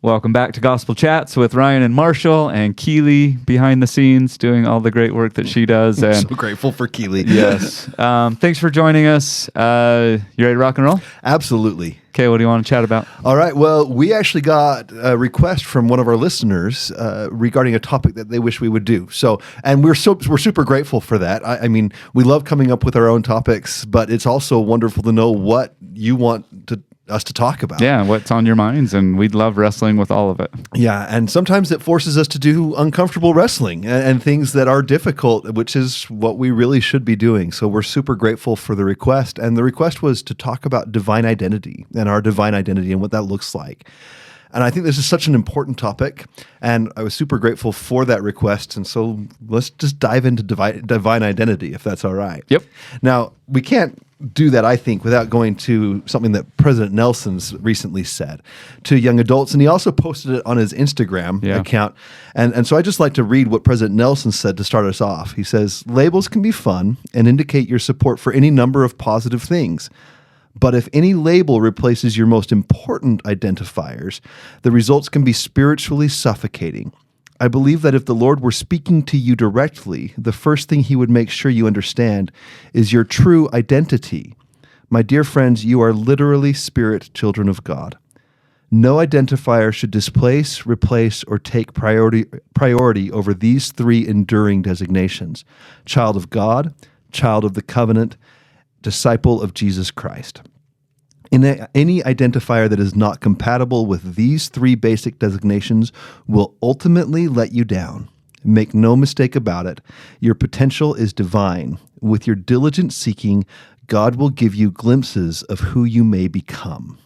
Welcome back to Gospel Chats with Ryan and Marshall, and Keely behind the scenes doing all the great work that she does. I'm And so grateful for Keely. yes, thanks for joining us. You ready to rock and roll? Absolutely. Okay, what do you want to chat about? All right. Well, we actually got a request from one of our listeners regarding a topic that they wish we would do. So, and we're super grateful for that. I mean, we love coming up with our own topics, but it's also wonderful to know what you want us to talk about. Yeah, what's on your minds, and we'd love wrestling with all of it. Yeah, and sometimes it forces us to do uncomfortable wrestling and things that are difficult, which is what we really should be doing. So we're super grateful for the request, and the request was to talk about divine identity and our divine identity and what that looks like. And I think this is such an important topic, and I was super grateful for that request. And so let's just dive into divine identity, if that's all right. Yep. Now, we can't do that, I think, without going to something that President Nelson's recently said to young adults. And he also posted it on his Instagram account. And so I just like to read what President Nelson said to start us off. He says, "Labels can be fun and indicate your support for any number of positive things. But if any label replaces your most important identifiers, the results can be spiritually suffocating. I believe that if the Lord were speaking to you directly, the first thing he would make sure you understand is your true identity. My dear friends, you are literally spirit children of God. No identifier should displace, replace, or take priority over these three enduring designations: child of God, child of the covenant, disciple of Jesus Christ. Any identifier that is not compatible with these three basic designations will ultimately let you down. Make no mistake about it. Your potential is divine. With your diligent seeking, God will give you glimpses of who you may become."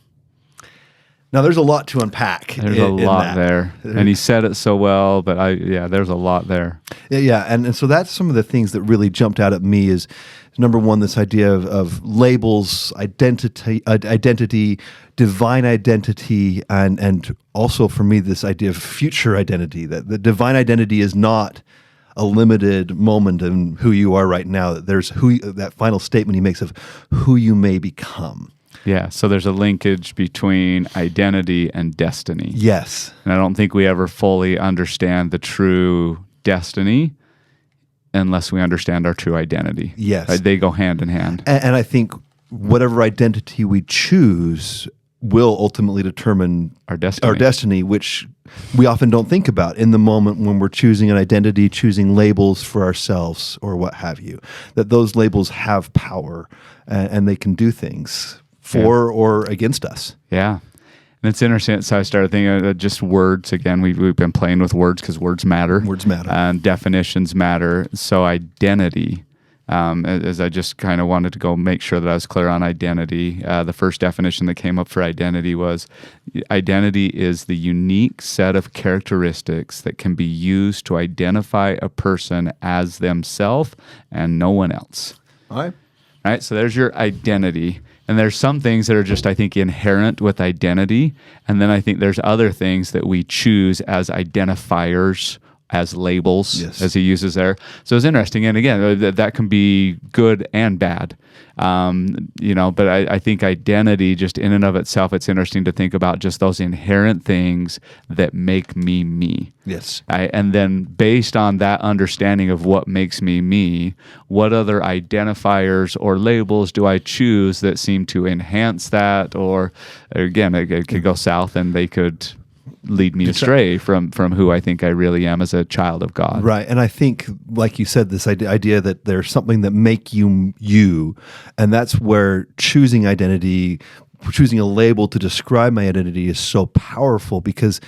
Now, there's a lot to unpack. There's a lot there. And he said it so well, but there's a lot there. Yeah, and so that's some of the things that really jumped out at me is, number one, this idea of labels, identity, divine identity, and also for me, this idea of future identity, that the divine identity is not a limited moment in who you are right now. That there's that final statement he makes of who you may become. Yeah, so there's a linkage between identity and destiny. Yes. And I don't think we ever fully understand the true destiny unless we understand our true identity. Yes. They go hand in hand. And I think whatever identity we choose will ultimately determine Our destiny, which we often don't think about in the moment when we're choosing an identity, choosing labels for ourselves or what have you, that those labels have power and they can do things for or against us. Yeah. And it's interesting. So I started thinking just words. Again, we've been playing with words because words matter. Words matter. And definitions matter. So identity, as I just kind of wanted to go make sure that I was clear on identity, the first definition that came up for identity was identity is the unique set of characteristics that can be used to identify a person as themselves and no one else. All right. So there's your identity. And there's some things that are just, I think, inherent with identity. And then I think there's other things that we choose as identifiers, as labels, as he uses there. So it's interesting. And again, that can be good and bad. But I think identity, just in and of itself, it's interesting to think about just those inherent things that make me me. Yes. And then based on that understanding of what makes me me, what other identifiers or labels do I choose that seem to enhance that? Or again, it could go south and they could lead me astray from who I think I really am as a child of God. Right. And I think, like you said, this idea that there's something that make you you, and that's where choosing identity, choosing a label to describe my identity is so powerful, because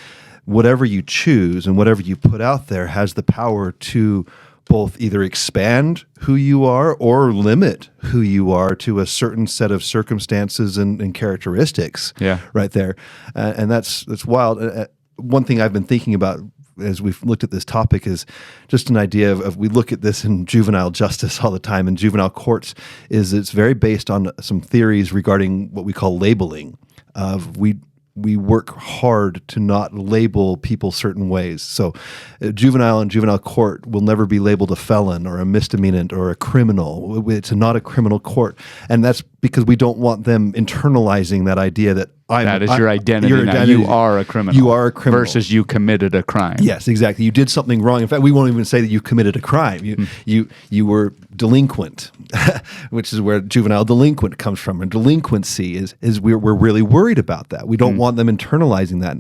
whatever you choose and whatever you put out there has the power to both either expand who you are or limit who you are to a certain set of circumstances and characteristics. Yeah. Right there. And that's wild. One thing I've been thinking about as we've looked at this topic is just an idea of we look at this in juvenile justice all the time, in juvenile courts, is it's very based on some theories regarding what we call labeling. We work hard to not label people certain ways. So juvenile and juvenile court will never be labeled a felon or a misdemeanant or a criminal. It's not a criminal court. And that's because we don't want them internalizing that idea that that is your identity. Now. You are a criminal. You are a criminal. Versus you committed a crime. Yes, exactly. You did something wrong. In fact, we won't even say that you committed a crime. You were delinquent, which is where juvenile delinquent comes from. And delinquency is we're really worried about that. We don't want them internalizing that.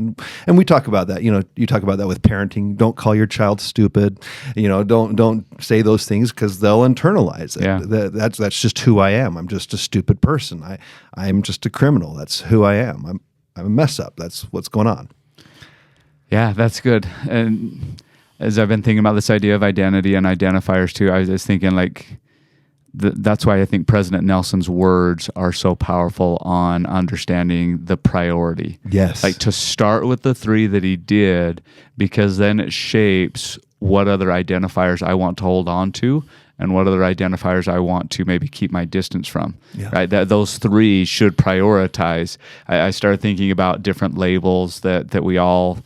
And we talk about that. You talk about that with parenting. Don't call your child stupid. Don't say those things because they'll internalize it. Yeah. That's just who I am. I'm just a stupid person. I'm just a criminal. That's who I am. I'm a mess up. That's what's going on. Yeah, that's good. And as I've been thinking about this idea of identity and identifiers too, I was thinking that's why I think President Nelson's words are so powerful on understanding the priority. Yes. Like to start with the 3 that he did, because then it shapes what other identifiers I want to hold on to and what other identifiers I want to maybe keep my distance from. Yeah. Right? Those 3 should prioritize. I started thinking about different labels that we all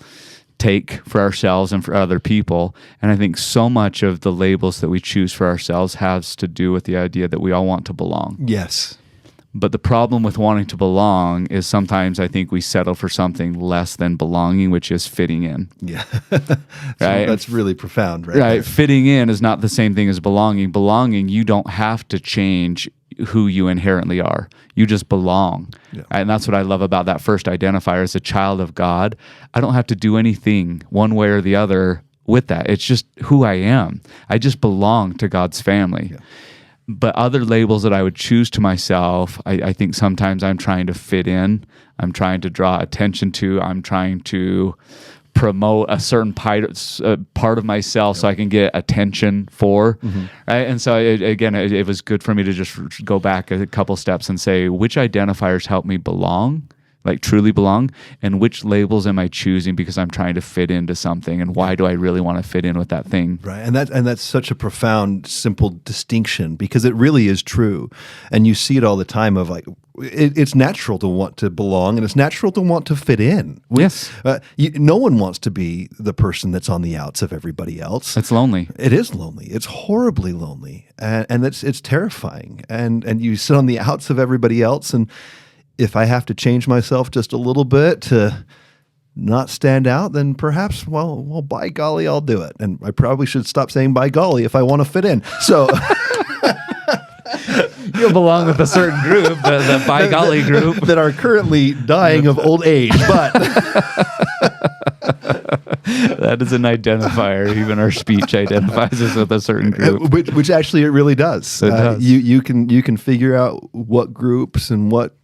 take for ourselves and for other people. And I think so much of the labels that we choose for ourselves has to do with the idea that we all want to belong. Yes. But the problem with wanting to belong is sometimes I think we settle for something less than belonging, which is fitting in. Yeah. Right? That's really profound, right? Right. Fitting in is not the same thing as belonging. Belonging, you don't have to change who you inherently are. You just belong. Yeah. And that's what I love about that first identifier. As a child of God, I don't have to do anything one way or the other with that. It's just who I am. I just belong to God's family. Yeah. But other labels that I would choose to myself, I think sometimes I'm trying to fit in. I'm trying to draw attention to. I'm trying to promote a certain part of myself so I can get attention for. Mm-hmm. Right? And so, it was good for me to just go back a couple steps and say, which identifiers help me belong? Like truly belong, and which labels am I choosing because I'm trying to fit into something, and why do I really want to fit in with that thing? Right, and that's such a profound, simple distinction because it really is true, and you see it all the time. Of like, it's natural to want to belong, and it's natural to want to fit in. Yes, no one wants to be the person that's on the outs of everybody else. It's lonely. It is lonely. It's horribly lonely, and it's terrifying. And you sit on the outs of everybody else, and if I have to change myself just a little bit to not stand out, then perhaps, well, by golly, I'll do it. And I probably should stop saying by golly if I want to fit in. So you'll belong with a certain group, the by golly group. That are currently dying of old age, but that is an identifier. Even our speech identifies us with a certain group. Which actually it really does. It does. You can figure out what groups and what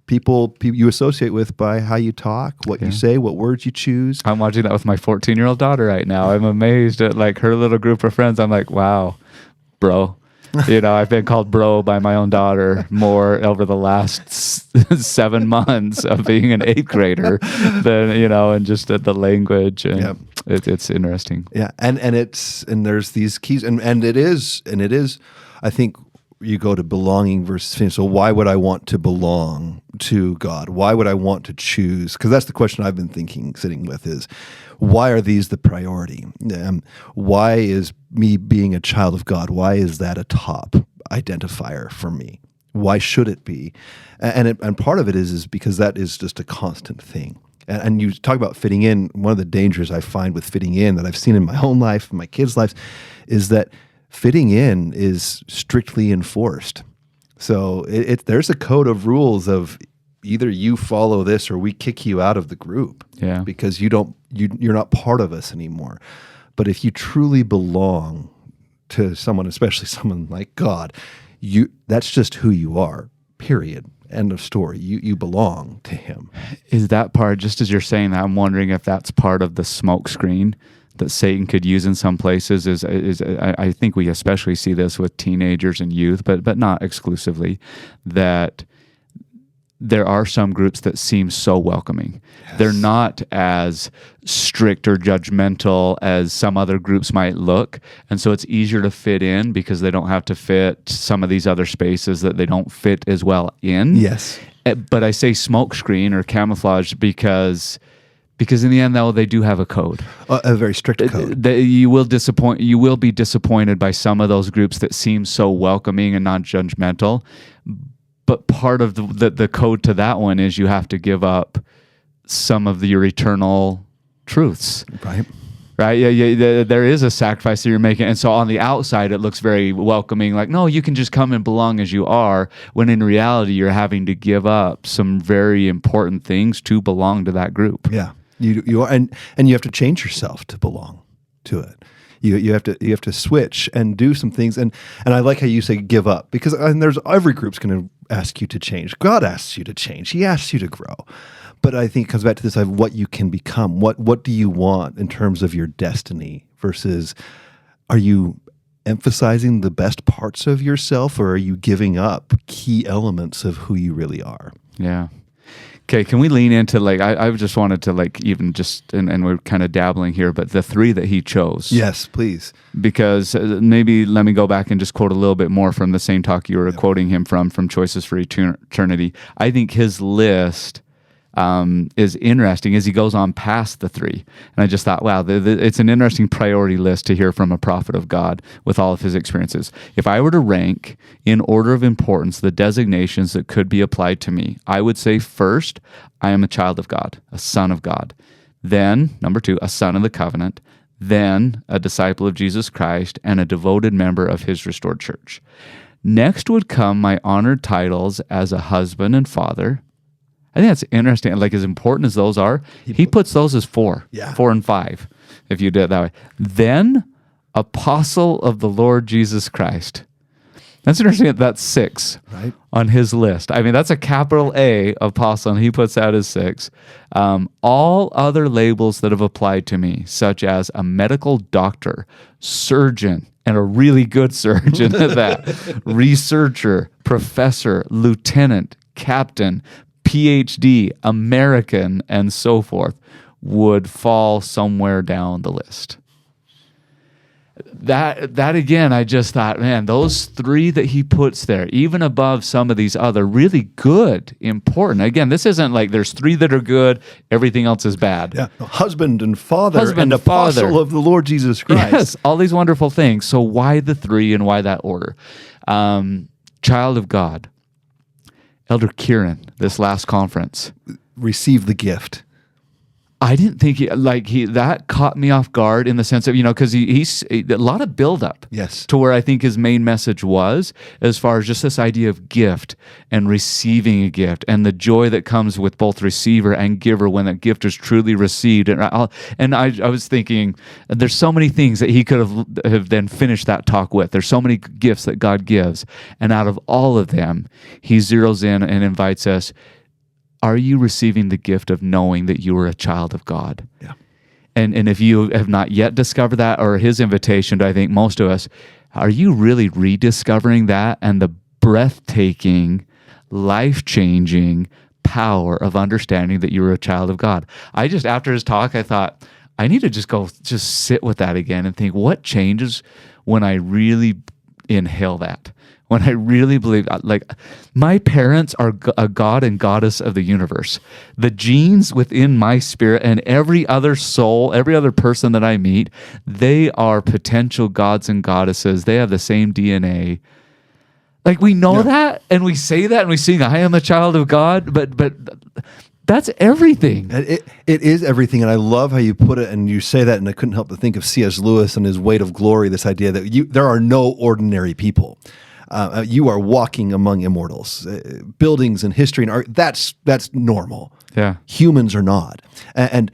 people you associate with by how you talk, what you say, what words you choose. I'm watching that with my 14-year-old daughter right now. I'm amazed at like her little group of friends. I'm like, wow, bro. I've been called bro by my own daughter more over the last 7 months of being an 8th grader than, and just the language. And it's interesting. Yeah. And there's these keys and it is, I think, you go to belonging versus fitting. So why would I want to belong to God? Why would I want to choose? Because that's the question I've been sitting with is, why are these the priority? Why is me being a child of God, why is that a top identifier for me? Why should it be? And part of it is because that is just a constant thing. And you talk about fitting in. One of the dangers I find with fitting in that I've seen in my own life, and my kids' lives, is that fitting in is strictly enforced. So there's a code of rules of either you follow this or we kick you out of the group. Yeah. Because you're not part of us anymore. But if you truly belong to someone, especially someone like God, that's just who you are. Period. End of story. You belong to Him. Is that part, just as you're saying that, I'm wondering if that's part of the smoke screen that Satan could use in some places. I think we especially see this with teenagers and youth, but not exclusively, that there are some groups that seem so welcoming. Yes. They're not as strict or judgmental as some other groups might look, and so it's easier to fit in because they don't have to fit some of these other spaces that they don't fit as well in. Yes. But I say smokescreen or camouflage because in the end, though, they do have a code, a very strict code. You will be disappointed by some of those groups that seem so welcoming and non-judgmental. But part of the code to that one is you have to give up some of your eternal truths. Right? Yeah. There is a sacrifice that you're making. And so on the outside, it looks very welcoming. Like, no, you can just come and belong as you are. When in reality, you're having to give up some very important things to belong to that group. Yeah, you are, and you have to change yourself to belong to it. You have to switch and do some things. And I like how you say give up, because every group's going to ask you to change. God asks you to change. He asks you to grow. But I think it comes back to this of what you can become. What do you want in terms of your destiny versus, are you emphasizing the best parts of yourself, or are you giving up key elements of who you really are? Yeah. Okay, can we lean into I just wanted to even just, and we're kind of dabbling here, but the three that he chose. Yes, please. Because maybe let me go back and just quote a little bit more from the same talk you were quoting him from Choices for Eternity. I think his list is interesting as he goes on past the three. And I just thought, wow, it's an interesting priority list to hear from a prophet of God with all of his experiences. If I were to rank in order of importance the designations that could be applied to me, I would say first, I am a child of God, a son of God. Then, number two, a son of the covenant. Then, a disciple of Jesus Christ and a devoted member of his restored church. Next would come my honored titles as a husband and father. I think that's interesting. Like, as important as those are, he puts those as 4 and 5, if you did it that way. Then, apostle of the Lord Jesus Christ. That's interesting. That's 6 on his list. I mean, that's a capital A apostle, and he puts that as 6. All other labels that have applied to me, such as a medical doctor, surgeon, and a really good surgeon at that, researcher, professor, lieutenant, captain, PhD, American, and so forth, would fall somewhere down the list. That again, I just thought, man, those 3 that he puts there, even above some of these other really good, important. Again, this isn't like there's 3 that are good, everything else is bad. Yeah, husband and father and apostle of the Lord Jesus Christ. Yes, all these wonderful things. So why the 3 and why that order? Child of God. Elder Kieran, this last conference, receive the gift. I didn't think that caught me off guard in the sense of, because he's a lot of buildup. Yes. To where I think his main message was, as far as just this idea of gift and receiving a gift and the joy that comes with both receiver and giver when that gift is truly received. And I was thinking, there's so many things that he could have then finished that talk with. There's so many gifts that God gives. And out of all of them, he zeroes in and invites us, are you receiving the gift of knowing that you are a child of God? Yeah. And if you have not yet discovered that, or his invitation to, I think, most of us, are you really rediscovering that and the breathtaking, life-changing power of understanding that you're a child of God? After his talk, I thought, I need to just sit with that again and think, what changes when I really inhale that? When I really believe, my parents are a god and goddess of the universe. The genes within my spirit and every other soul, every other person that I meet, they are potential gods and goddesses. They have the same DNA. We know that, and we say that, and we sing, I am a child of God, but that's everything. It is everything, and I love how you put it, and you say that, and I couldn't help but think of C.S. Lewis and his Weight of Glory, this idea that there are no ordinary people. You are walking among immortals. Buildings and history and art, that's normal. Yeah. Humans are not. And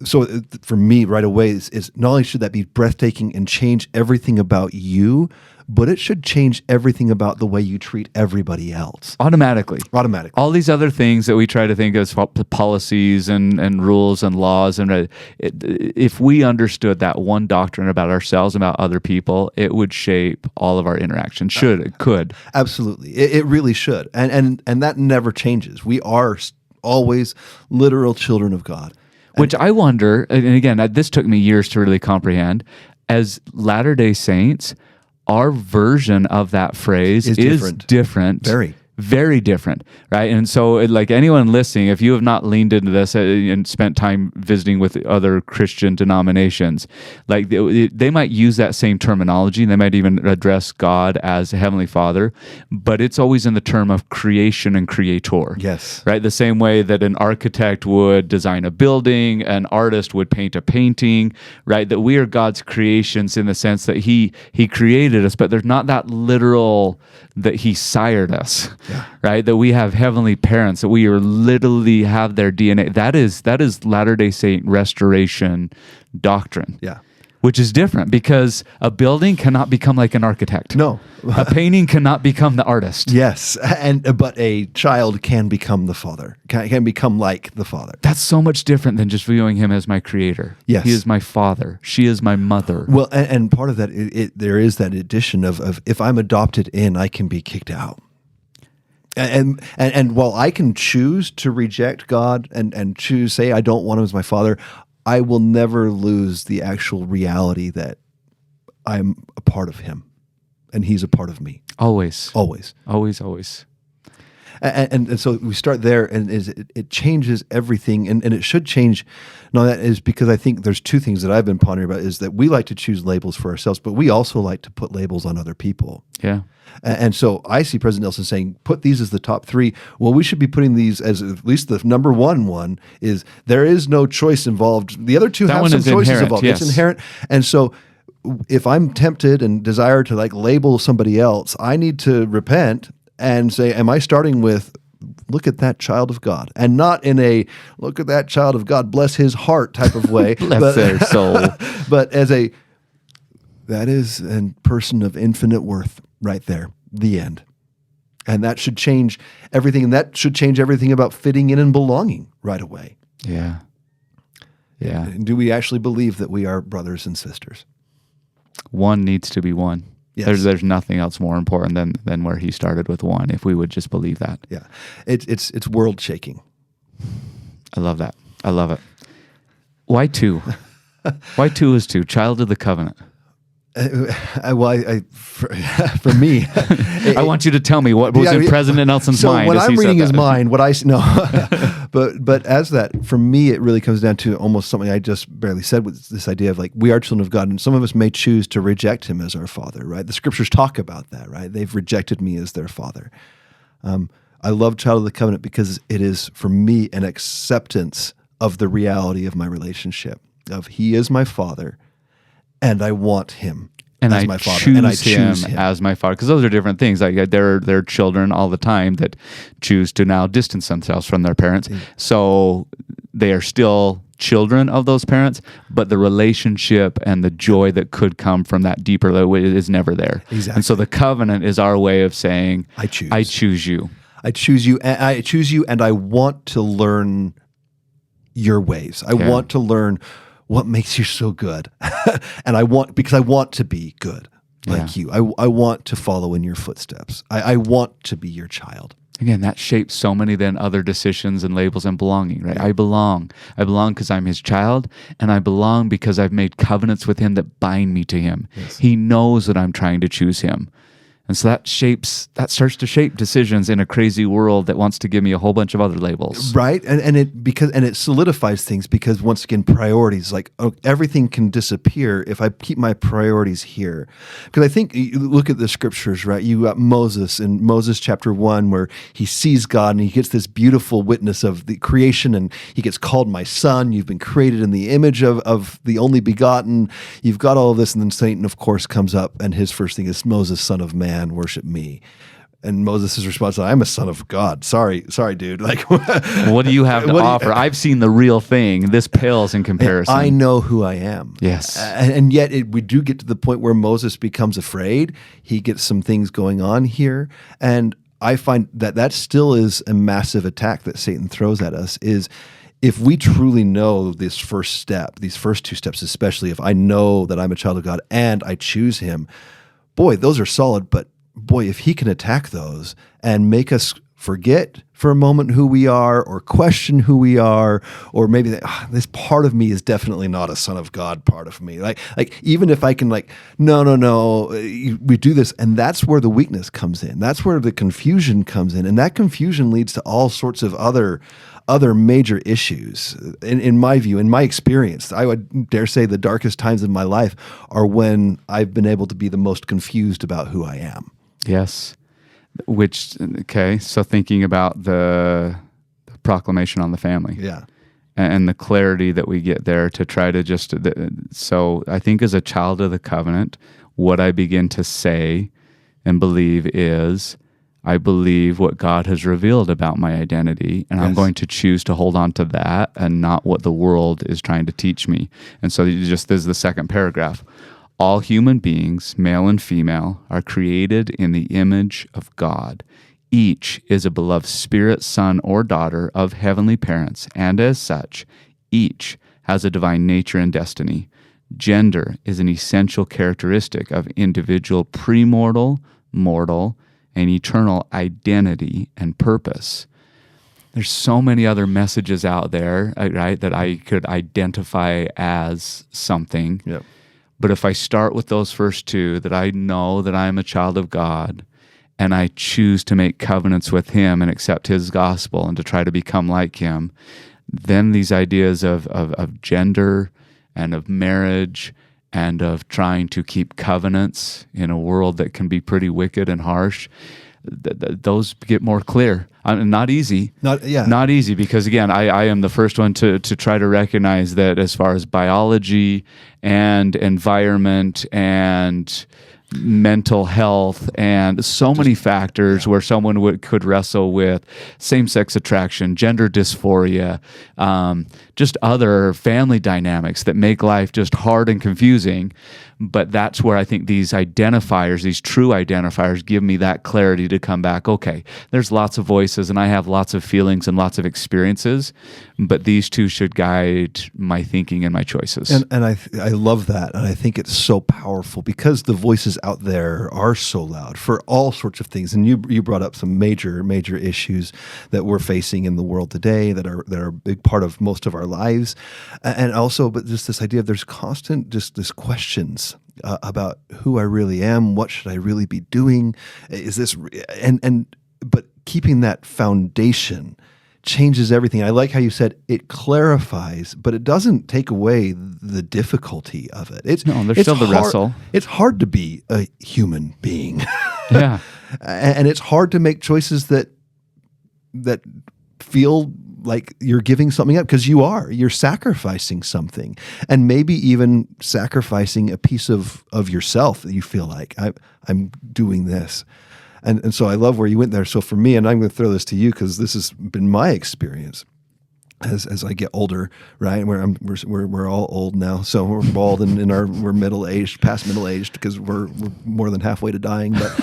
so for me, right away, is not only should that be breathtaking and change everything about you, but it should change everything about the way you treat everybody else. Automatically. All these other things that we try to think of as policies and rules and laws, and if we understood that one doctrine about ourselves and about other people, it would shape all of our interactions. It could. Absolutely. It really should. And that never changes. We are always literal children of God. Which I wonder, and again, this took me years to really comprehend, as Latter-day Saints, our version of that phrase is different. Very. Very different, right? And so, like anyone listening, if you have not leaned into this and spent time visiting with other Christian denominations, like they might use that same terminology. They might even address God as a Heavenly Father, but it's always in the term of creation and creator. Yes. Right? The same way that an architect would design a building, an artist would paint a painting, right? That we are God's creations in the sense that He created us, but there's not that literal that He sired us. Yeah. Right? That we have heavenly parents, that we are literally have their DNA. That is Latter-day Saint restoration doctrine. Yeah. Which is different because a building cannot become like an architect. No. A painting cannot become the artist. Yes. But a child can become the father, can become like the father. That's so much different than just viewing him as my creator. Yes. He is my father. She is my mother. Well, and part of that, there is that addition of if I'm adopted in, I can be kicked out. And while I can choose to reject God and choose, say, I don't want him as my father, I will never lose the actual reality that I'm a part of him and he's a part of me. Always. Always. Always, always. And so we start there, and it changes everything, and it should change. No, that is because I think there's two things that I've been pondering about, is that we like to choose labels for ourselves, but we also like to put labels on other people. Yeah. And so I see President Nelson saying, put these as the top three. Well, we should be putting these as at least the number one is there is no choice involved. The other two have some choices involved. Yes. It's inherent. And so if I'm tempted and desire to like label somebody else, I need to repent and say, am I starting with, look at that child of God, and not in a look at that child of God, bless his heart type of way, bless their soul, but as a, that is a person of infinite worth right there, the end. And that should change everything. And that should change everything about fitting in and belonging right away. Yeah. Yeah. Do we actually believe that we are brothers and sisters? One needs to be one. Yes. There's nothing else more important than where he started with one, if we would just believe that. Yeah. It's world shaking. I love that. I love it. Why two? Why two is two? Child of the covenant. For me, I want you to tell me what was in President Nelson's mind. So when I'm reading his mind, what I no, but as that, for me, it really comes down to almost something I just barely said, with this idea of like, we are children of God, and some of us may choose to reject him as our father, right? The scriptures talk about that, right? They've rejected me as their father. I love child of the covenant because it is, for me, an acceptance of the reality of my relationship, of he is my father, and I want him as my father, and I choose him as my father. Because those are different things. Like there are children all the time that choose to now distance themselves from their parents. So they are still children of those parents, but the relationship and the joy that could come from that deeper level is never there. Exactly. And so the covenant is our way of saying, I choose you. I choose you, and I want to learn your ways. I want to learn what makes you so good. And because I want to be good like you. I want to follow in your footsteps. I want to be your child. Again, that shapes so many then other decisions and labels and belonging, right? I belong. I belong because I'm his child, and I belong because I've made covenants with him that bind me to him. Yes. He knows that I'm trying to choose him. And so that starts to shape decisions in a crazy world that wants to give me a whole bunch of other labels. Right. And it solidifies things, because once again, priorities, like everything can disappear if I keep my priorities here. Because I think you look at the scriptures, right? You got Moses in Moses chapter 1, where he sees God and he gets this beautiful witness of the creation, and he gets called my son. You've been created in the image of the only begotten. You've got all of this. And then Satan, of course, comes up, and his first thing is, Moses, son of man, worship me. And Moses' response, I'm a son of God. Sorry, dude. Like, what do you have to offer? I've seen the real thing. This pales in comparison. I know who I am. Yes. And yet we do get to the point where Moses becomes afraid. He gets some things going on here. And I find that still is a massive attack that Satan throws at us, is if we truly know this first step, these first two steps, especially if I know that I'm a child of God and I choose him, boy, those are solid, but boy, if he can attack those and make us forget for a moment who we are or question who we are, or maybe this part of me is definitely not a son of God part of me. Like even if I can no, we do this. And that's where the weakness comes in. That's where the confusion comes in. And that confusion leads to all sorts of other major issues. In my view, in my experience, I would dare say the darkest times of my life are when I've been able to be the most confused about who I am. Yes. So thinking about the proclamation on the family. Yeah. And the clarity that we get there to try to so I think as a child of the covenant, what I begin to say and believe is, I believe what God has revealed about my identity, and I'm going to choose to hold on to that and not what the world is trying to teach me. And so this is the second paragraph. All human beings, male and female, are created in the image of God. Each is a beloved spirit, son, or daughter of heavenly parents, and as such, each has a divine nature and destiny. Gender is an essential characteristic of individual premortal, mortal, and eternal identity and purpose. There's so many other messages out there, right, that I could identify as something. Yep. But if I start with those first two, that I know that I am a child of God, and I choose to make covenants with Him and accept His gospel and to try to become like Him, then these ideas of gender and of marriage and of trying to keep covenants in a world that can be pretty wicked and harsh, those get more clear. Not easy. Not easy, because again, I am the first one to try to recognize that as far as biology and environment and mental health and so many factors where someone could wrestle with same-sex attraction, gender dysphoria, just other family dynamics that make life just hard and confusing. But that's where I think these identifiers, these true identifiers, give me that clarity to come back, okay, there's lots of voices and I have lots of feelings and lots of experiences, but these two should guide my thinking and my choices. And I love that. And I think it's so powerful because the voices out there are so loud for all sorts of things. And you brought up some major issues that we're facing in the world today that are a big part of most of our lives. And also, but just this idea of there's constant just this questions about who I really am, what should I really be doing? Is this but keeping that foundation changes everything. I like how you said it clarifies, but it doesn't take away the difficulty of it. There's still the wrestle. It's hard to be a human being. Yeah. And it's hard to make choices that feel like you're giving something up, because you're sacrificing something, and maybe even sacrificing a piece of yourself that you feel like I'm doing this. And so I love where you went there. So for me, and I'm going to throw this to you because this has been my experience as I get older, right? We're all old now, so we're bald and we're middle aged, past middle aged, because we're more than halfway to dying. But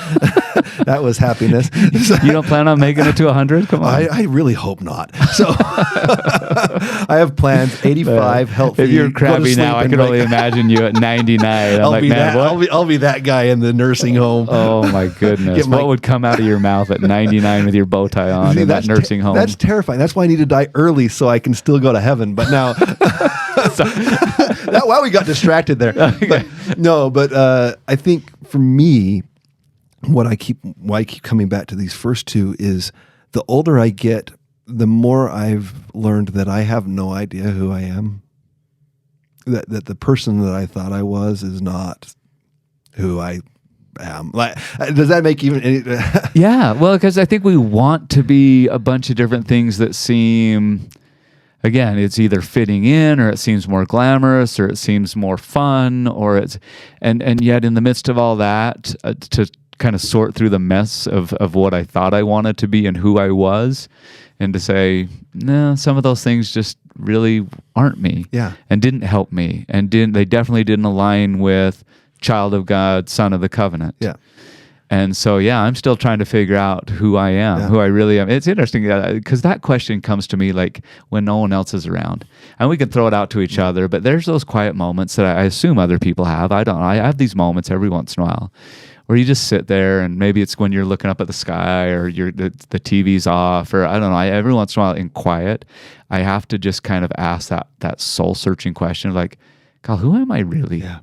that was happiness. So, you don't plan on making it to 100? Come on. I really hope not. So I have plans. 85, healthy. If you're crabby now, I can only imagine you at 99. I'll be that guy in the nursing home. Oh my goodness! What would come out of your mouth at 99 with your bow tie on in that nursing home? That's terrifying. That's why I need to die early, so I can still go to heaven. But now, wow, we got distracted there. Okay. But I think for me, why I keep coming back to these first two is the older I get, the more I've learned that I have no idea who I am. That the person that I thought I was is not who I am. Like, does that make even any? Yeah, well, because I think we want to be a bunch of different things that seem. Again, it's either fitting in, or it seems more glamorous, or it seems more fun, or it's, and yet in the midst of all that, to kind of sort through the mess of what I thought I wanted to be and who I was, and to say, no, some of those things just really aren't me, and didn't help me, and they definitely didn't align with child of God, son of the covenant. Yeah. And so, I'm still trying to figure out who I am, who I really am. It's interesting because that question comes to me like when no one else is around. And we can throw it out to each other, but there's those quiet moments that I assume other people have. I don't. I have these moments every once in a while Or you just sit there, and maybe it's when you're looking up at the sky, or the TV's off, or I don't know. Every once in a while in quiet, I have to just kind of ask that soul-searching question of like, God, who am I really? Yeah.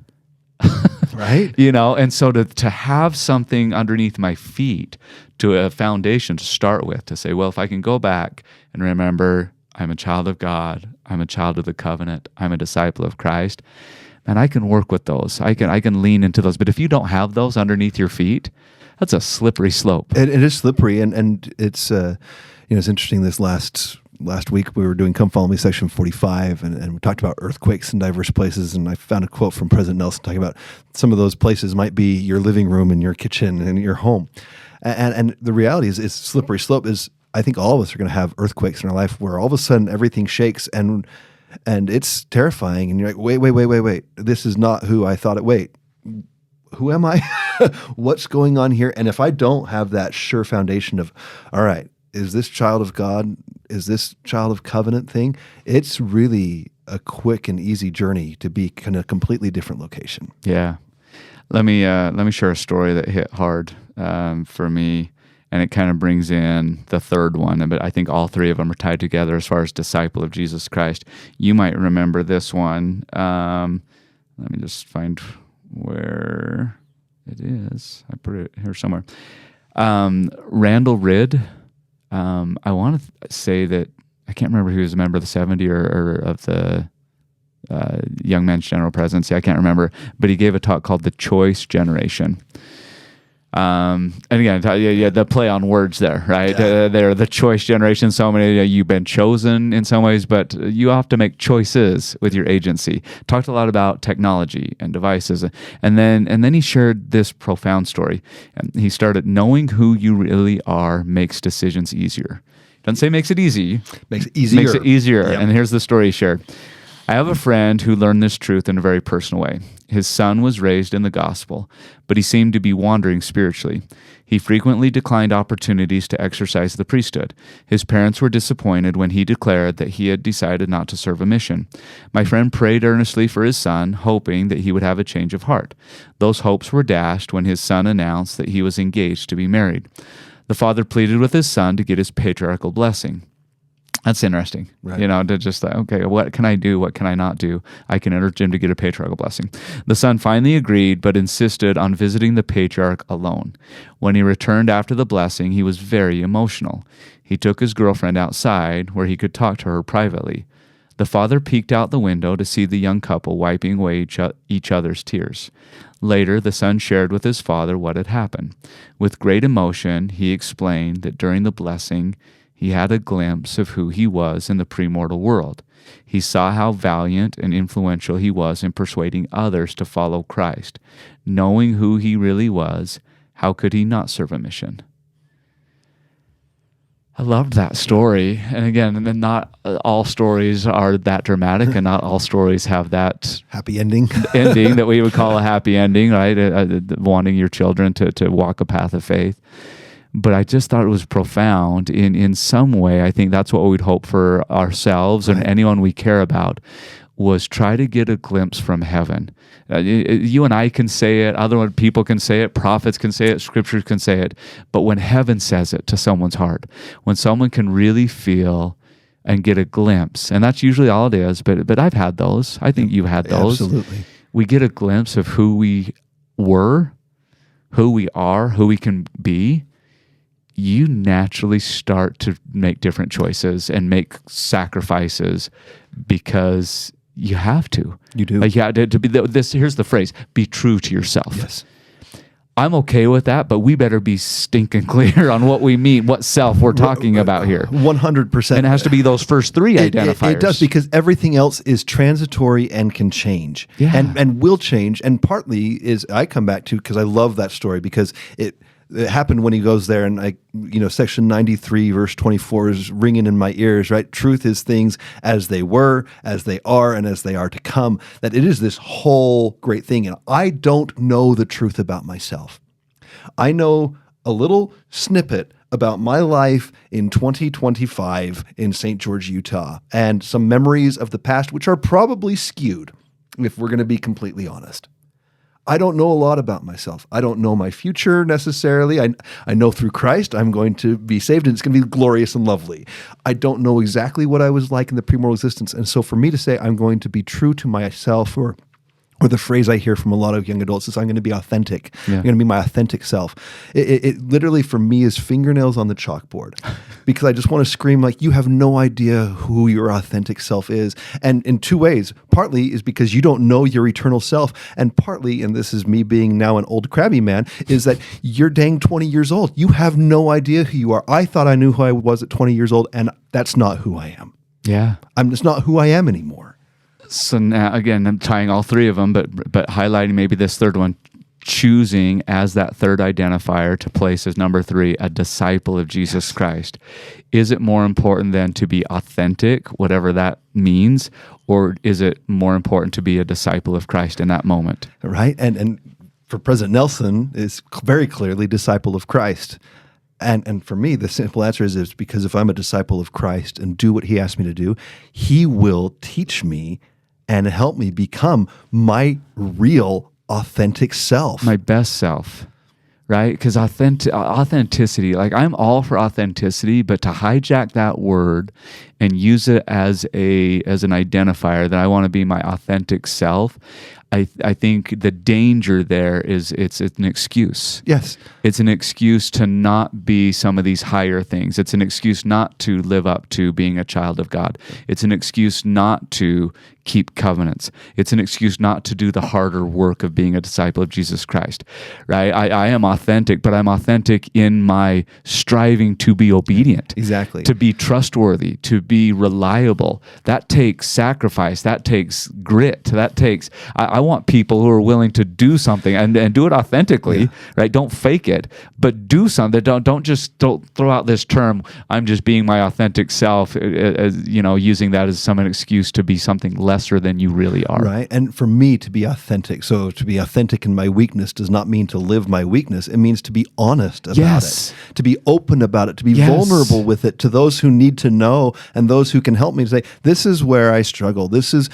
Right? And so to have something underneath my feet, to a foundation to start with, to say, well, if I can go back and remember I'm a child of God, I'm a child of the covenant, I'm a disciple of Christ, and I can work with those. I can lean into those. But if you don't have those underneath your feet, that's a slippery slope. It is slippery, and it's it's interesting. This last week we were doing Come Follow Me section 45, and we talked about earthquakes in diverse places, and I found a quote from President Nelson talking about some of those places might be your living room and your kitchen and your home. And the reality is slippery slope is, I think all of us are going to have earthquakes in our life where all of a sudden everything shakes, and it's terrifying, and you're like, wait, this is not who I thought it. Wait, who am I? What's going on here? And if I don't have that sure foundation of, all right, is this child of God? Is this child of covenant thing? It's really a quick and easy journey to be in a completely different location. Yeah. Let me share a story that hit hard for me. And it kind of brings in the third one, but I think all three of them are tied together as far as disciple of Jesus Christ. You might remember this one. Let me just find where it is. I put it here somewhere. Randall Ridd. I want to say that I can't remember if he was a member of the 70 or of the Young Men's General Presidency. I can't remember, but he gave a talk called The Choice Generation. And again, the play on words there, right? Yeah. They're the choice generation. So many, you've been chosen in some ways, but you have to make choices with your agency. Talked a lot about technology and devices. And then he shared this profound story. And he started, knowing who you really are makes decisions easier. Doesn't say makes it easy. Makes it easier. Makes it easier. Yep. And here's the story he shared. I have a friend who learned this truth in a very personal way. His son was raised in the gospel, but he seemed to be wandering spiritually. He frequently declined opportunities to exercise the priesthood. His parents were disappointed when he declared that he had decided not to serve a mission. My friend prayed earnestly for his son, hoping that he would have a change of heart. Those hopes were dashed when his son announced that he was engaged to be married. The father pleaded with his son to get his patriarchal blessing. That's interesting. Right. To just like, okay, what can I do? What can I not do? I can urge him to get a patriarchal blessing. The son finally agreed, but insisted on visiting the patriarch alone. When he returned after the blessing, he was very emotional. He took his girlfriend outside where he could talk to her privately. The father peeked out the window to see the young couple wiping away each other's tears. Later, the son shared with his father what had happened. With great emotion, he explained that during the blessing, he had a glimpse of who he was in the premortal world. He saw how valiant and influential he was in persuading others to follow Christ. Knowing who he really was, how could he not serve a mission? I loved that story. And again, not all stories are that dramatic, and not all stories have that happy ending that we would call a happy ending, right? Wanting your children to walk a path of faith. But I just thought it was profound in some way. I think that's what we'd hope for ourselves and anyone we care about, was try to get a glimpse from heaven. You and I can say it, other people can say it, prophets can say it, scriptures can say it, but when heaven says it to someone's heart, when someone can really feel and get a glimpse, and that's usually all it is, but I've had those. I think you've had those. Absolutely. We get a glimpse of who we were, who we are, who we can be. You naturally start to make different choices and make sacrifices because you have to. You do. Like, to be this. Here's the phrase: be true to yourself. Yes. I'm okay with that, but we better be stinking clear on what we mean, what self we're talking about here. 100%. And it has to be those first three identifiers. It does, because everything else is transitory and can change. Yeah. And will change. And partly is, I come back to, because I love that story, because it happened when he goes there, and section 93 verse 24 is ringing in my ears, right? Truth is things as they were, as they are, and as they are to come. That it is this whole great thing. And I don't know the truth about myself. I know a little snippet about my life in 2025 in St. George, Utah, and some memories of the past, which are probably skewed, if we're going to be completely honest. I don't know a lot about myself. I don't know my future necessarily. I know through Christ I'm going to be saved and it's going to be glorious and lovely. I don't know exactly what I was like in the premortal existence. And so for me to say I'm going to be true to myself, or the phrase I hear from a lot of young adults is I'm going to be authentic. Yeah. I'm going to be my authentic self. It literally for me is fingernails on the chalkboard, because I just want to scream like, you have no idea who your authentic self is. And in two ways, partly is because you don't know your eternal self. And partly, and this is me being now an old crabby man, is that you're dang 20 years old. You have no idea who you are. I thought I knew who I was at 20 years old, and that's not who I am. Yeah. I'm just not who I am anymore. So now, again, I'm tying all three of them, but highlighting maybe this third one, choosing as that third identifier to place as number 3, a disciple of Jesus Christ. Is it more important than to be authentic, whatever that means, or is it more important to be a disciple of Christ in that moment? Right? And for President Nelson, it's very clearly disciple of Christ. And for me, the simple answer is because if I'm a disciple of Christ and do what he asked me to do, he will teach me and help me become my real authentic self. My best self, right? Because authenticity, like I'm all for authenticity, but to hijack that word and use it as an identifier that I want to be my authentic self, I think the danger there is it's an excuse. Yes. It's an excuse to not be some of these higher things. It's an excuse not to live up to being a child of God. It's an excuse not to keep covenants. It's an excuse not to do the harder work of being a disciple of Jesus Christ, right? I am authentic, but I'm authentic in my striving to be obedient. Exactly. To be trustworthy, to be reliable. That takes sacrifice. That takes grit. That takes, I want people who are willing to do something and do it authentically, right? Don't fake it, but do something. Don't throw out this term, I'm just being my authentic self, as, using that as some excuse to be something lesser than you really are. Right. And for me to be authentic, so to be authentic in my weakness does not mean to live my weakness. It means to be honest about it, to be open about it, to be vulnerable with it to those who need to know and those who can help me to say, this is where I struggle. This is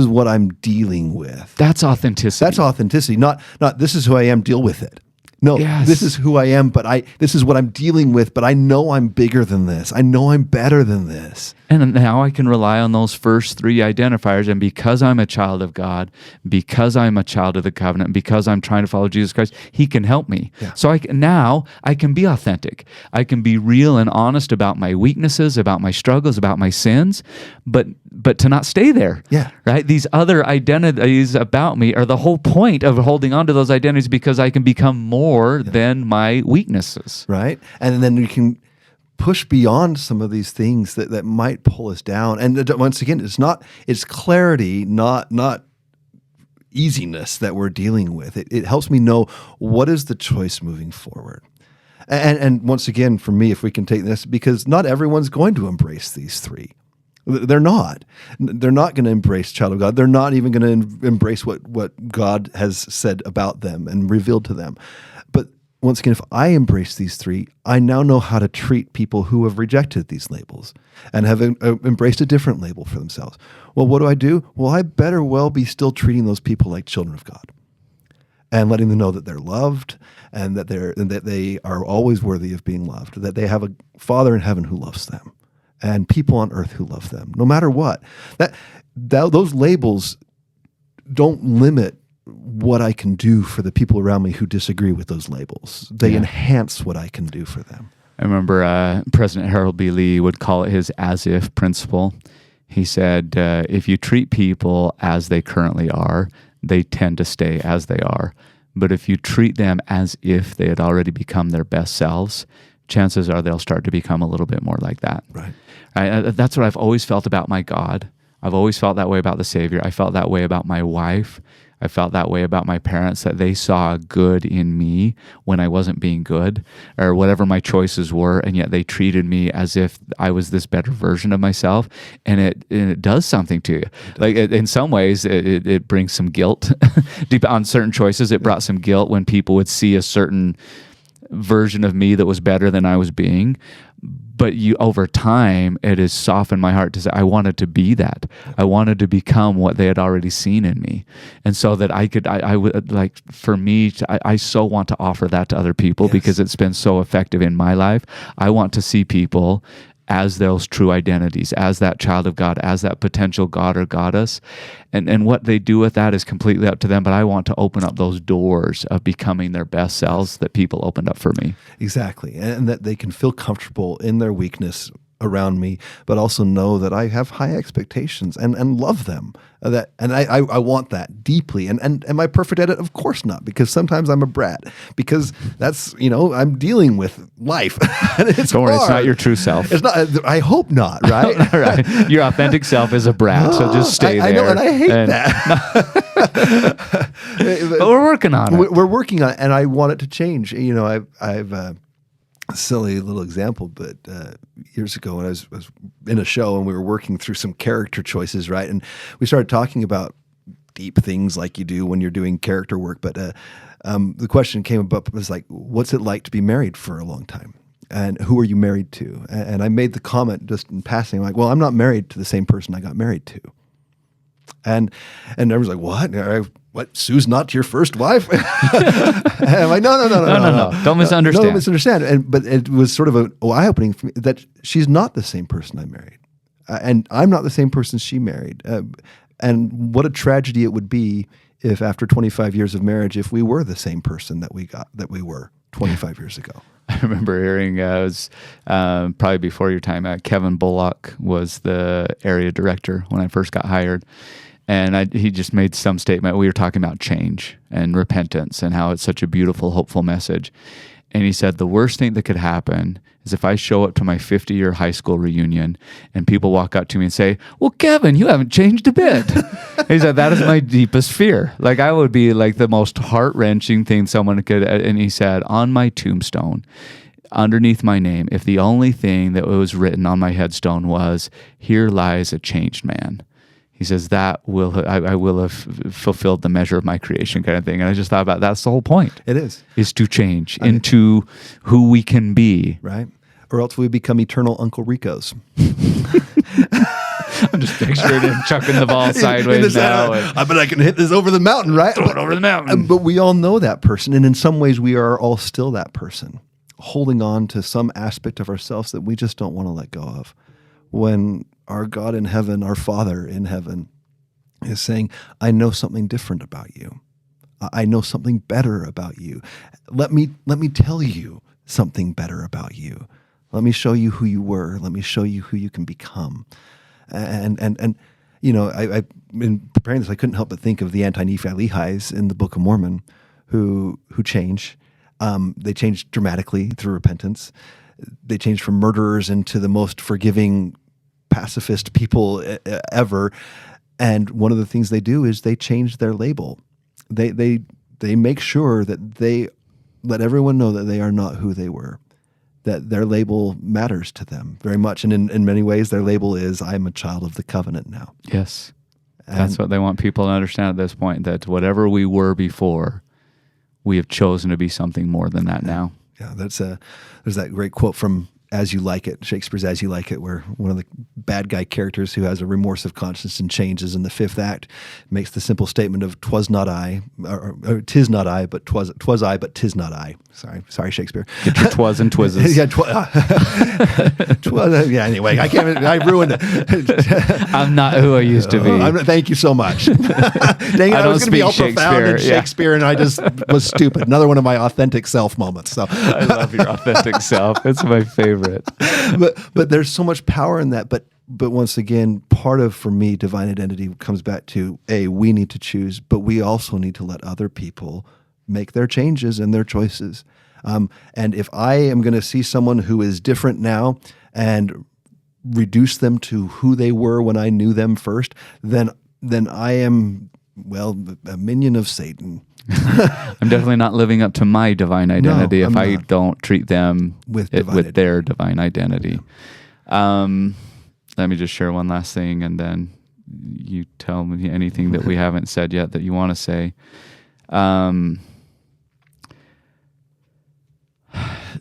what I'm dealing with. That's authenticity. That's authenticity. Not this is who I am, deal with it. No, this is who I am, but this is what I'm dealing with, but I know I'm bigger than this. I know I'm better than this. And now I can rely on those first 3 identifiers, and because I'm a child of God, because I'm a child of the covenant, because I'm trying to follow Jesus Christ, he can help me. Yeah. So now I can be authentic. I can be real and honest about my weaknesses, about my struggles, about my sins, but to not stay there. Yeah. Right? These other identities about me are the whole point of holding on to those identities, because I can become more than my weaknesses. Right? And then we can push beyond some of these things that might pull us down. And once again, it's clarity, not easiness that we're dealing with. It helps me know what is the choice moving forward. And once again, for me, if we can take this, because not everyone's going to embrace these 3. They're not. They're not going to embrace child of God. They're not even going to embrace what God has said about them and revealed to them. But once again, if I embrace these 3, I now know how to treat people who have rejected these labels and have embraced a different label for themselves. Well, what do? Well, I better well be still treating those people like children of God and letting them know that they're loved and that they are always worthy of being loved, that they have a Father in heaven who loves them and people on earth who love them, no matter what. Those labels don't limit what I can do for the people around me who disagree with those labels. They enhance what I can do for them. I remember President Harold B. Lee would call it his as-if principle. He said, if you treat people as they currently are, they tend to stay as they are. But if you treat them as if they had already become their best selves, chances are they'll start to become a little bit more like that. Right. That's what I've always felt about my God. I've always felt that way about the Savior. I felt that way about my wife. I felt that way about my parents, that they saw good in me when I wasn't being good or whatever my choices were, and yet they treated me as if I was this better version of myself, and it does something to you. Like in some ways, it brings some guilt. On certain choices, it brought some guilt when people would see a certain version of me that was better than I was being. but over time, it has softened my heart to say, I wanted to be that. I wanted to become what they had already seen in me. And so that I would like, for me, I so want to offer that to other people because it's been so effective in my life. I want to see people as those true identities, as that child of God, as that potential God or goddess. And what they do with that is completely up to them, but I want to open up those doors of becoming their best selves that people opened up for me. Exactly. And that they can feel comfortable in their weakness around me, but also know that I have high expectations and love them. I want that deeply. And am I perfect at it? Of course not, because sometimes I'm a brat, because that's, I'm dealing with life. And it's Don't worry, hard. it's not your true self. It's not. I hope not, right? Right. Your authentic self is a brat, so just stay there. I know, and I hate that. But we're working on it. We're working on it, and I want it to change. I've a silly little example, but years ago when I was in a show and we were working through some character choices, right? And we started talking about deep things like you do when you're doing character work. But the question came up, was like, what's it like to be married for a long time? And who are you married to? And I made the comment just in passing, like, well, I'm not married to the same person I got married to. And everyone's like, what? What? Sue's not your first wife? And I'm like, no. Don't misunderstand. Don't misunderstand. But it was sort of an eye-opening for me that she's not the same person I married. And I'm not the same person she married. And what a tragedy it would be if after 25 years of marriage, if we were the same person that we were 25 years ago. I remember hearing, it was probably before your time, Kevin Bullock was the area director when I first got hired. And he just made some statement. We were talking about change and repentance and how it's such a beautiful, hopeful message. And he said, the worst thing that could happen is if I show up to my 50-year high school reunion and people walk up to me and say, well, Kevin, you haven't changed a bit. He said, that is my deepest fear. Like, I would be like the most heart-wrenching thing someone could. And he said, on my tombstone, underneath my name, if the only thing that was written on my headstone was, here lies a changed man, he says, I will have fulfilled the measure of my creation, kind of thing. And I just thought about that's the whole point. It is to change into who we can be. Right. Or else we become eternal Uncle Ricos. I'm just picturing him chucking the ball sideways now. I bet I can hit this over the mountain, right? Over the mountain. But we all know that person. And in some ways, we are all still that person, holding on to some aspect of ourselves that we just don't want to let go of. When our God in heaven, our Father in heaven, is saying, I know something different about you. I know something better about you. Let me tell you something better about you. Let me show you who you were. Let me show you who you can become. And I in preparing this, I couldn't help but think of the anti-Nephi Lehis in the Book of Mormon who change. They change dramatically through repentance. They change from murderers into the most forgiving, pacifist people ever. And one of the things they do is they change their label. They make sure that they let everyone know that they are not who they were, that their label matters to them very much. And in many ways, their label is, I'm a child of the covenant now. Yes. That's what they want people to understand at this point, that whatever we were before, we have chosen to be something more than that now. Yeah, there's that great quote from As You Like It, Shakespeare's As You Like It, where one of the bad guy characters who has a remorse of conscience and changes in the fifth act makes the simple statement of "'Twas not I, or 'tis not I, but 'twas I, but 'tis not I." Sorry, Shakespeare. Get your twas and twizzes. Yeah, anyway, I ruined it. I'm not who I used to be. Thank you so much. Dang it, I was going to be all profound in Shakespeare, and I just was stupid. Another one of my authentic self moments. So I love your authentic self. It's my favorite. But there's so much power in that. But once again, part of, for me, divine identity comes back to, we need to choose, but we also need to let other people make their changes and their choices. And if I am going to see someone who is different now and reduce them to who they were when I knew them first, then I am, a minion of Satan. I'm definitely not living up to my divine identity if I don't treat them with their divine identity. Let me just share one last thing, and then you tell me anything that we haven't said yet that you want to say.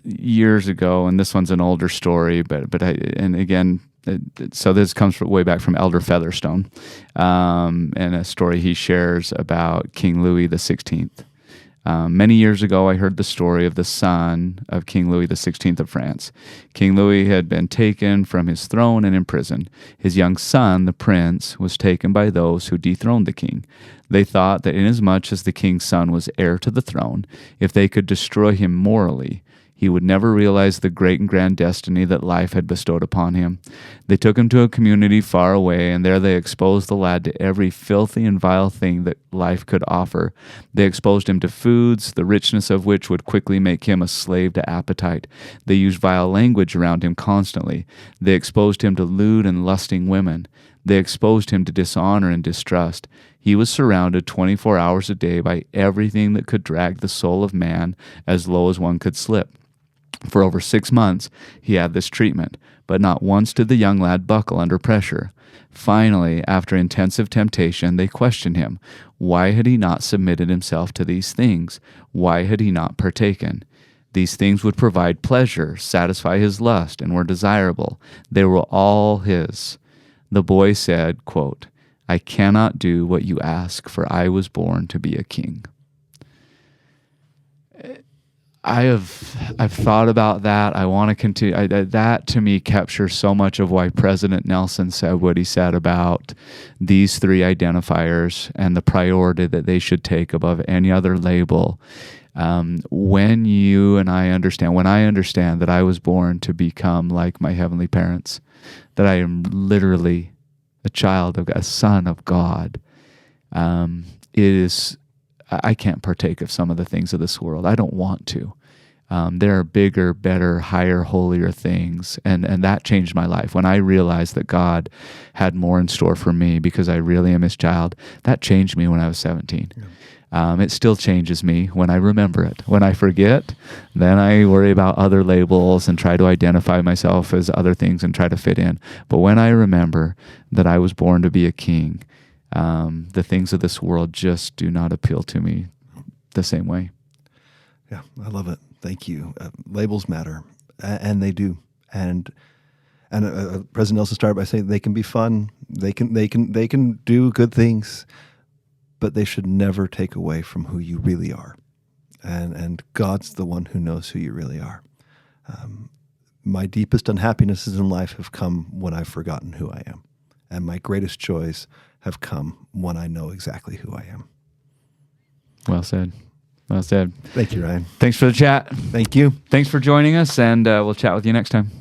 years ago, and this one's an older story, so this comes from way back from Elder Featherstone, and a story he shares about King Louis XVI. Many years ago, I heard the story of the son of King Louis XVI of France. King Louis had been taken from his throne and imprisoned. His young son, the prince, was taken by those who dethroned the king. They thought that inasmuch as the king's son was heir to the throne, if they could destroy him morally, he would never realize the great and grand destiny that life had bestowed upon him. They took him to a community far away, and there they exposed the lad to every filthy and vile thing that life could offer. They exposed him to foods, the richness of which would quickly make him a slave to appetite. They used vile language around him constantly. They exposed him to lewd and lusting women. They exposed him to dishonor and distrust. He was surrounded 24 hours a day by everything that could drag the soul of man as low as one could slip. For over 6 months, he had this treatment, but not once did the young lad buckle under pressure. Finally, after intensive temptation, they questioned him. Why had he not submitted himself to these things? Why had he not partaken? These things would provide pleasure, satisfy his lust, and were desirable. They were all his. The boy said, quote, "I cannot do what you ask, for I was born to be a king." I've thought about that. I want to continue. That to me captures so much of why President Nelson said what he said about these three identifiers and the priority that they should take above any other label. When I understand that I was born to become like my heavenly parents, that I am literally a child of God, a son of God, I can't partake of some of the things of this world. I don't want to. There are bigger, better, higher, holier things. And that changed my life. When I realized that God had more in store for me because I really am his child, that changed me when I was 17. Yeah. It still changes me when I remember it. When I forget, then I worry about other labels and try to identify myself as other things and try to fit in. But when I remember that I was born to be a king, the things of this world just do not appeal to me the same way. Yeah, I love it. Thank you. Labels matter, and they do. And President Nelson started by saying they can be fun. They can do good things, but they should never take away from who you really are. And God's the one who knows who you really are. My deepest unhappinesses in life have come when I've forgotten who I am, and my greatest joys have come when I know exactly who I am. Well said. Well said. Thank you, Ryan. Thanks for the chat. Thank you. Thanks for joining us, and we'll chat with you next time.